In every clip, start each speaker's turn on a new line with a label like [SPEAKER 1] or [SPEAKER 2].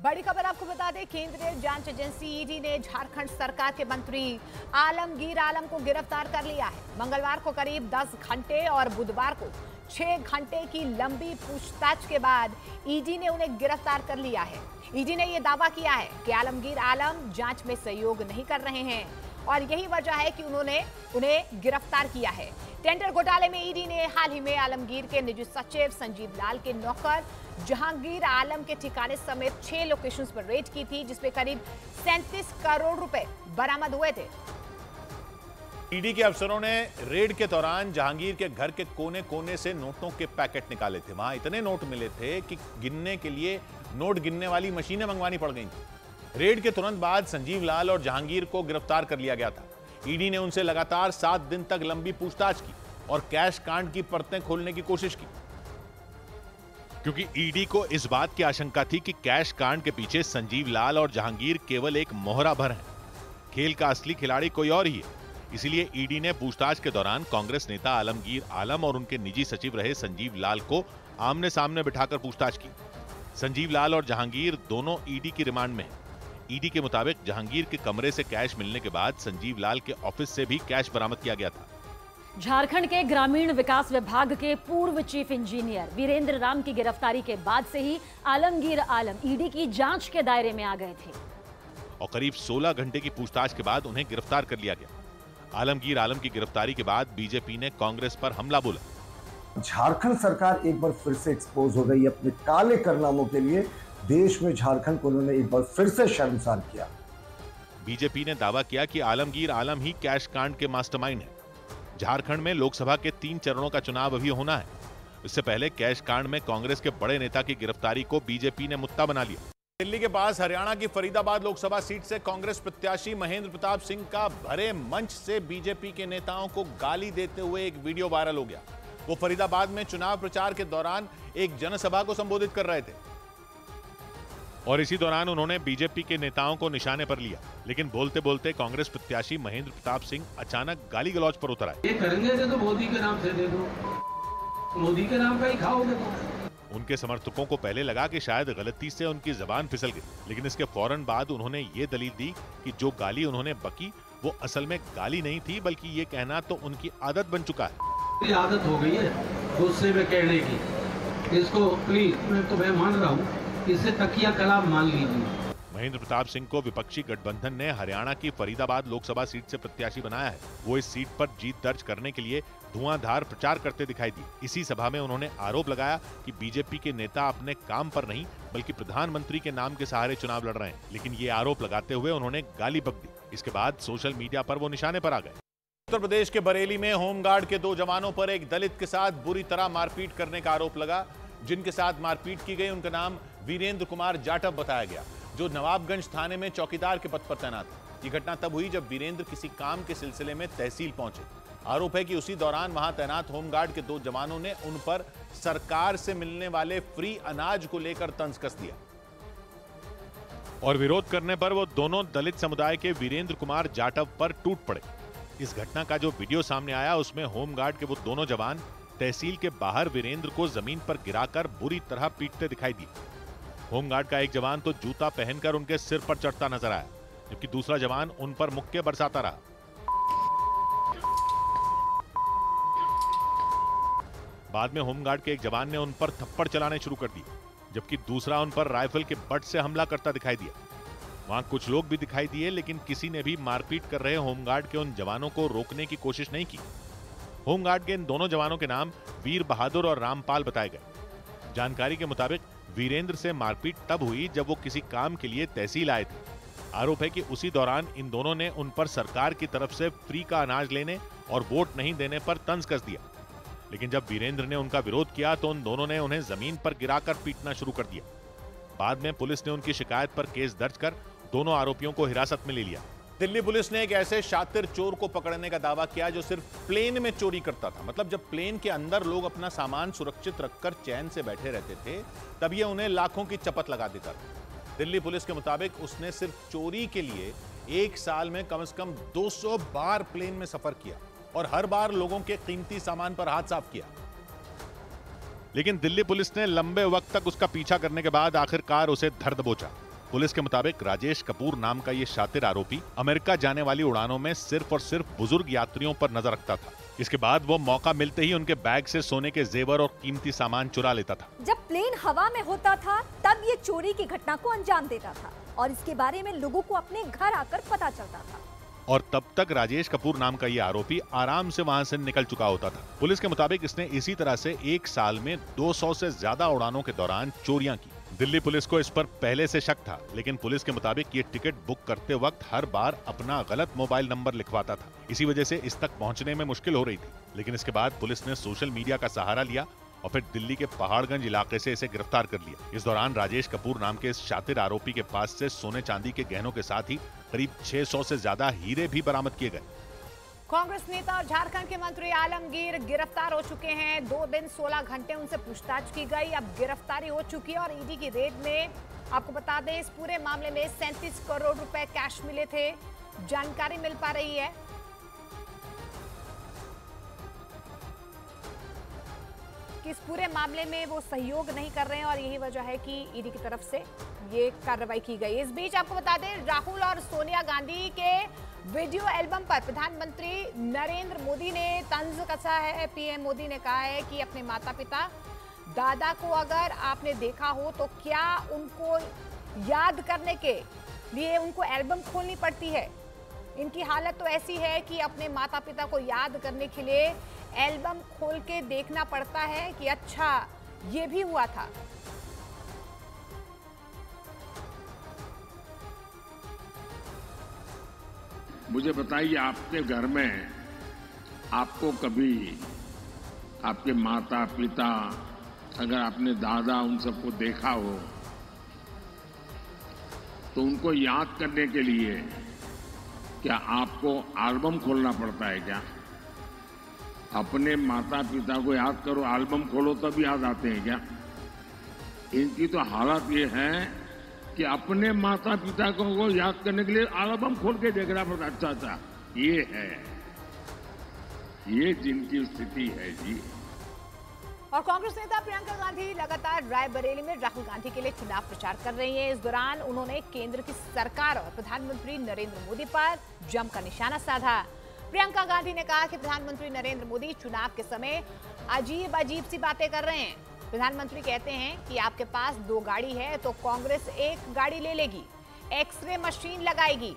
[SPEAKER 1] बड़ी खबर आपको बता दें, केंद्रीय जांच एजेंसी ईडी ने झारखंड सरकार के मंत्री आलमगीर आलम को गिरफ्तार कर लिया है। मंगलवार को करीब 10 घंटे और बुधवार को 6 घंटे की लंबी पूछताछ के बाद ईडी ने उन्हें गिरफ्तार कर लिया है। ईडी ने यह दावा किया है कि आलमगीर आलम जांच में सहयोग नहीं कर रहे हैं और यही वजह है कि उन्होंने उन्हें गिरफ्तार किया है। टेंडर घोटाले में ईडी ने हाल ही में आलमगीर के निजी सचिव संजीव लाल के नौकर जहांगीर आलम के ठिकाने समेत 6 लोकेशंस पर रेड की थी, जिसमें करीब 37 करोड़ रुपए बरामद हुए थे।
[SPEAKER 2] ईडी के अफसरों ने रेड के दौरान जहांगीर के घर के कोने कोने से नोटों के पैकेट निकाले थे। वहां इतने नोट मिले थे कि गिनने के लिए नोट गिनने वाली मशीनें मंगवानी पड़ गई थी। रेड के तुरंत बाद संजीव लाल और जहांगीर को गिरफ्तार कर लिया गया था। ईडी ने उनसे लगातार 7 दिन तक लंबी पूछताछ की और कैश कांड की परतें खोलने की कोशिश की, क्योंकि ईडी को इस बात की आशंका थी कि कैश कांड के पीछे संजीव लाल और जहांगीर केवल एक मोहरा भर हैं। खेल का असली खिलाड़ी कोई और ही है। इसीलिए ईडी ने पूछताछ के दौरान कांग्रेस नेता आलमगीर आलम और उनके निजी सचिव रहे संजीव लाल को आमने सामने बिठाकर पूछताछ की। संजीव लाल और जहांगीर दोनों ईडी की रिमांड में हैं। ईडी के मुताबिक जहांगीर के कमरे से कैश मिलने के बाद संजीव लाल के ऑफिस से भी कैश बरामद किया गया था।
[SPEAKER 3] झारखंड के ग्रामीण विकास विभाग के पूर्व चीफ इंजीनियर वीरेंद्र राम की गिरफ्तारी के बाद से ही आलमगीर आलम ईडी की जांच के दायरे में आ गए थे
[SPEAKER 2] और करीब 16 घंटे की पूछताछ के बाद उन्हें गिरफ्तार कर लिया गया। आलमगीर आलम की गिरफ्तारी के बाद बीजेपी ने कांग्रेस पर हमला बोला।
[SPEAKER 4] झारखंड सरकार एक बार फिर से एक्सपोज हो गई अपने काले कारनामों के लिए। देश में झारखंड को उन्होंने एक बार फिर से शर्मसार किया।
[SPEAKER 2] बीजेपी ने दावा किया कि आलमगीर आलम ही कैश कांड के मास्टरमाइंड हैं। झारखंड में लोकसभा के 3 चरणों का चुनाव अभी होना है। इससे पहले कैश कांड में कांग्रेस के बड़े नेता की गिरफ्तारी को बीजेपी ने मुद्दा बना लिया। दिल्ली के पास हरियाणा की फरीदाबाद लोकसभा सीट से कांग्रेस प्रत्याशी महेंद्र प्रताप सिंह का भरे मंच से बीजेपी के नेताओं को गाली देते हुए एक वीडियो वायरल हो गया। वो फरीदाबाद में चुनाव प्रचार के दौरान एक जनसभा को संबोधित कर रहे थे और इसी दौरान उन्होंने बीजेपी के नेताओं को निशाने पर लिया। लेकिन बोलते बोलते कांग्रेस प्रत्याशी महेंद्र प्रताप सिंह अचानक गाली गलौज पर उतर आए।
[SPEAKER 5] ये करेंगे तो मोदी के नाम से दे दो, मोदी के नाम का ही खाओगे तो।
[SPEAKER 2] उनके समर्थकों को पहले लगा कि शायद गलती से उनकी जबान फिसल गई, लेकिन इसके फौरन बाद उन्होंने ये दलील दी कि जो गाली उन्होंने बकी वो असल में गाली नहीं थी, बल्कि ये कहना तो उनकी आदत बन चुका है।
[SPEAKER 5] ये आदत हो गई है गुस्से में कहने की। इसको प्लीज, मैं तो मैं मान रहा हूँ, इसे तकिया कलाम मान लीजिए।
[SPEAKER 2] महेंद्र प्रताप सिंह को विपक्षी गठबंधन ने हरियाणा की फरीदाबाद लोकसभा सीट से प्रत्याशी बनाया है। वो इस सीट पर जीत दर्ज करने के लिए धुआंधार प्रचार करते दिखाई दिए। इसी सभा में उन्होंने आरोप लगाया कि बीजेपी के नेता अपने काम पर नहीं बल्कि प्रधानमंत्री के नाम के सहारे चुनाव लड़ रहे हैं। लेकिन ये आरोप लगाते हुए उन्होंने गाली बक दी। इसके बाद सोशल मीडिया पर वो निशाने पर आ गए। उत्तर प्रदेश के बरेली में होमगार्ड के 2 जवानों पर एक दलित के साथ बुरी तरह मारपीट करने का आरोप लगा। जिनके साथ मारपीट की गई उनका नाम वीरेंद्र कुमार जाटव बताया गया, जो नवाबगंज थाने में चौकीदार के पद पर तैनात है। ये घटना तब हुई जब वीरेंद्र किसी काम के सिलसिले में तहसील पहुंचे। आरोप है कि उसी दौरान वहां तैनात होमगार्ड के 2 जवानों ने उन पर सरकार से मिलने वाले फ्री अनाज को लेकर तंज कस दिया और विरोध करने पर वो दोनों दलित समुदाय के वीरेंद्र कुमार जाटव पर टूट पड़े। इस घटना का जो वीडियो सामने आया उसमें होमगार्ड के वो दोनों जवान तहसील के बाहर वीरेंद्र को जमीन पर गिराकर बुरी तरह पीटते दिखाई दिए। होमगार्ड का एक जवान तो जूता पहनकर उनके सिर पर चढ़ता नजर आया, जबकि दूसरा जवान उन पर मुक्के बरसाता रहा। बाद में होमगार्ड के एक जवान ने उन पर थप्पड़ चलाने शुरू कर दिए, जबकि दूसरा उन पर राइफल के बट से हमला करता दिखाई दिया। वहां कुछ लोग भी दिखाई दिए, लेकिन किसी ने भी मारपीट कर रहे होमगार्ड के उन जवानों को रोकने की कोशिश नहीं की। होमगार्ड के इन दोनों जवानों के नाम वीर बहादुर और रामपाल बताए गए। जानकारी के मुताबिक वीरेंद्र से मारपीट तब हुई जब वो किसी काम के लिए तहसील आए थे। आरोप है कि उसी दौरान इन दोनों ने उन पर सरकार की तरफ से फ्री का अनाज लेने और वोट नहीं देने पर तंज कस दिया। लेकिन जब वीरेंद्र ने उनका विरोध किया तो उन दोनों ने उन्हें जमीन पर गिराकर पीटना शुरू कर दिया। बाद में पुलिस ने उनकी शिकायत पर केस दर्ज कर दोनों आरोपियों को हिरासत में ले लिया। दिल्ली पुलिस ने एक ऐसे शातिर चोर को पकड़ने का दावा किया जो सिर्फ प्लेन में चोरी करता था। मतलब जब प्लेन के अंदर लोग अपना सामान सुरक्षित रखकर चैन से बैठे रहते थे, तब ये उन्हें लाखों की चपत लगा देता था। दिल्ली पुलिस के मुताबिक उसने सिर्फ चोरी के लिए 1 साल में कम से कम 200 बार प्लेन में सफर किया और हर बार लोगों के कीमती सामान पर हाथ साफ किया। लेकिन दिल्ली पुलिस ने लंबे वक्त तक उसका पीछा करने के बाद आखिरकार उसे धर दबोचा। पुलिस के मुताबिक राजेश कपूर नाम का ये शातिर आरोपी अमेरिका जाने वाली उड़ानों में सिर्फ और सिर्फ बुजुर्ग यात्रियों पर नजर रखता था। इसके बाद वो मौका मिलते ही उनके बैग से सोने के जेवर और कीमती सामान चुरा लेता था।
[SPEAKER 6] जब प्लेन हवा में होता था तब ये चोरी की घटना को अंजाम देता था और इसके बारे में लोगों को अपने घर आकर पता चलता था।
[SPEAKER 2] और तब तक राजेश कपूर नाम का ये आरोपी आराम से वहां से निकल चुका होता था। पुलिस के मुताबिक इसने इसी तरह से एक साल में 200 से ज्यादा उड़ानों के दौरान चोरियां की। दिल्ली पुलिस को इस पर पहले से शक था, लेकिन पुलिस के मुताबिक ये टिकट बुक करते वक्त हर बार अपना गलत मोबाइल नंबर लिखवाता था। इसी वजह से इस तक पहुंचने में मुश्किल हो रही थी। लेकिन इसके बाद पुलिस ने सोशल मीडिया का सहारा लिया और फिर दिल्ली के पहाड़गंज इलाके से इसे गिरफ्तार कर लिया। इस दौरान राजेश कपूर नाम के इस शातिर आरोपी के पास से सोने चांदी के गहनों के साथ ही करीब 600 से ज्यादा हीरे भी बरामद किए गए।
[SPEAKER 1] कांग्रेस नेता और झारखंड के मंत्री आलमगीर गिरफ्तार हो चुके हैं। 2 दिन 16 घंटे उनसे पूछताछ की गई। अब गिरफ्तारी हो चुकी है और ईडी की रेड में आपको बता दें इस पूरे मामले में 37 करोड़ रुपए कैश मिले थे। जानकारी मिल पा रही है कि इस पूरे मामले में वो सहयोग नहीं कर रहे हैं और यही वजह है कि ईडी की तरफ से ये कार्रवाई की गई। इस बीच आपको बता दें राहुल और सोनिया गांधी के वीडियो एल्बम पर प्रधानमंत्री नरेंद्र मोदी ने तंज कसा है। पीएम मोदी ने कहा है कि अपने माता पिता दादा को अगर आपने देखा हो तो क्या उनको याद करने के लिए उनको एल्बम खोलनी पड़ती है। इनकी हालत तो ऐसी है कि अपने माता पिता को याद करने के लिए एल्बम खोल के देखना पड़ता है कि अच्छा ये भी हुआ था।
[SPEAKER 7] मुझे बताइए, आपके घर में आपको कभी आपके माता पिता, अगर आपने दादा उन सबको देखा हो तो उनको याद करने के लिए क्या आपको एल्बम खोलना पड़ता है क्या? अपने माता पिता को याद करो, एल्बम खोलो तब याद आते हैं क्या? इनकी तो हालत ये है कि अपने माता पिता को याद करने के लिए एल्बम खोल के देखना पड़ता। अच्छा ये है, ये जिनकी स्थिति है जी।
[SPEAKER 1] और कांग्रेस नेता प्रियंका गांधी लगातार रायबरेली में राहुल गांधी के लिए चुनाव प्रचार कर रही हैं। इस दौरान उन्होंने केंद्र की सरकार और प्रधानमंत्री नरेंद्र मोदी पर जमकर निशाना साधा। प्रियंका गांधी ने कहा कि प्रधानमंत्री नरेंद्र मोदी चुनाव के समय अजीब सी बातें कर रहे हैं। प्रधानमंत्री कहते हैं कि आपके पास 2 गाड़ी है तो कांग्रेस 1 गाड़ी ले लेगी, एक्सरे मशीन लगाएगी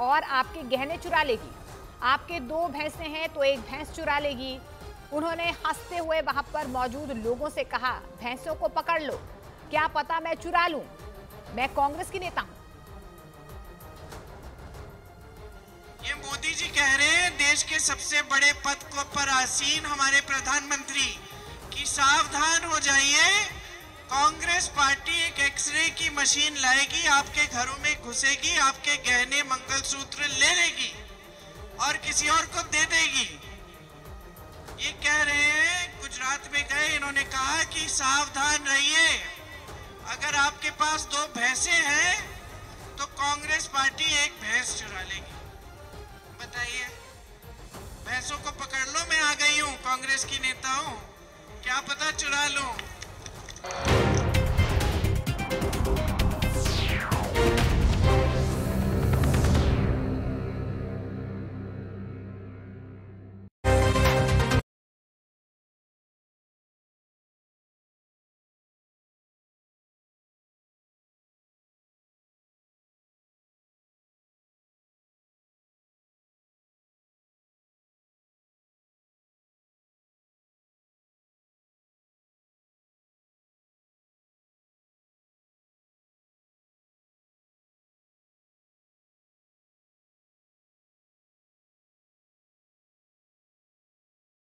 [SPEAKER 1] और आपके गहने चुरा लेगी। आपके 2 भैंसें हैं तो 1 भैंस चुरा लेगी। उन्होंने हंसते हुए वहां पर मौजूद लोगों से कहा, भैंसों को पकड़ लो, क्या पता मैं चुरा लूं, मैं कांग्रेस की नेता हूं।
[SPEAKER 8] ये मोदी जी कह रहे हैं देश के सबसे बड़े पद को पर आसीन हमारे प्रधानमंत्री कि सावधान हो जाइए, कांग्रेस पार्टी एक एक्सरे की मशीन लाएगी, आपके घरों में घुसेगी, आपके गहने मंगलसूत्र ले लेगी और किसी और को दे देगी। ये कह रहे हैं, गुजरात में गए, इन्होंने कहा कि सावधान रहिए, अगर आपके पास 2 भैंसे हैं तो कांग्रेस पार्टी 1 भैंस चुरा लेगी। बताइए, भैंसों को पकड़ लो, मैं आ गई हूँ, कांग्रेस की नेता हूँ, क्या पता चुरा लूं।